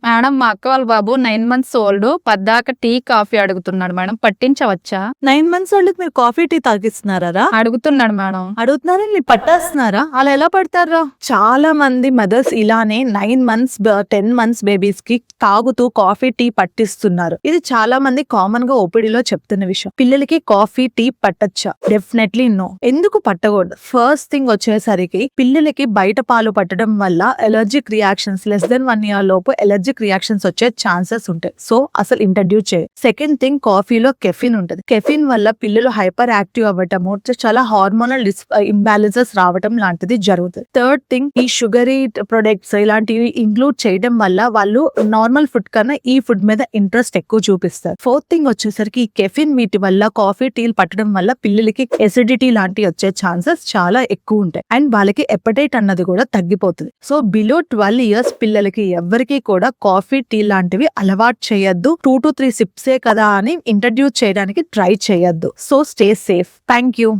Madam మా అక్క వాళ్ళ బాబు 9 months ఓల్డ్ పద్దాక టీ కాఫీ అడుగుతున్నాడు మేడం, పట్టించవచ్చా? 9 months వాళ్ళకి మీరు కాఫీ టీ తాగిస్తున్నారా? అడుగుతున్నాడు మేడం. అడుగుతున్నారా? మీరు పట్టేస్తున్నారా? అలా ఎలా పడతారా? చాలా మంది మదర్స్ ఇలానే 9 months 10 months బేబీస్ కి తాగుతూ కాఫీ టీ పట్టిస్తున్నారు. ఇది చాలా మంది కామన్ గా ఓపీడీలో చెప్తున్న విషయం. పిల్లలకి కాఫీ టీ పట్టచ్చా? Definitely no. ఎందుకు పట్టకూడదు? ఫస్ట్ థింగ్ వచ్చేసరికి పిల్లలకి బయట పాలు పట్టడం వల్ల allergic reactions less than 1 year లోపు ఎలర్జిక్ రియాక్షన్స్ వచ్చే ఛాన్సెస్ ఉంటాయి. సో అసలు ఇంట్రడ్యూస్ చేయ. సెకండ్ థింగ్, కాఫీలో కెఫిన్ ఉంటుంది. కెఫిన్ వల్ల పిల్లలు హైపర్ యాక్టివ్ అవ్వటము, చాలా హార్మోనల్ ఇంబ్యాలెన్సెస్ రావటం లాంటిది జరుగుతుంది. థర్డ్ థింగ్, ఈ షుగరీ ప్రొడక్ట్స్ ఇలాంటివి ఇంక్లూడ్ చేయడం వల్ల వాళ్ళు నార్మల్ ఫుడ్ కన్నా ఈ ఫుడ్ మీద ఇంట్రెస్ట్ ఎక్కువ చూపిస్తారు. ఫోర్త్ థింగ్ వచ్చేసరికి ఈ కెఫిన్ వీటి వల్ల కాఫీ టీలు పట్టడం వల్ల పిల్లలకి ఎసిడిటీ లాంటివి వచ్చే ఛాన్సెస్ చాలా ఎక్కువ ఉంటాయి. అండ్ వాళ్ళకి ఎపటైట్ అన్నది కూడా తగ్గిపోతుంది. సో బిలో 12 years పిల్లలకి ఎవరికి కూడా కాఫీ టీ లాంటివి అలవాటు చేయొద్దు. 2 to 3 sips కదా అని ఇంట్రడ్యూస్ చేయడానికి ట్రై చేయొద్దు. So stay safe. Thank you.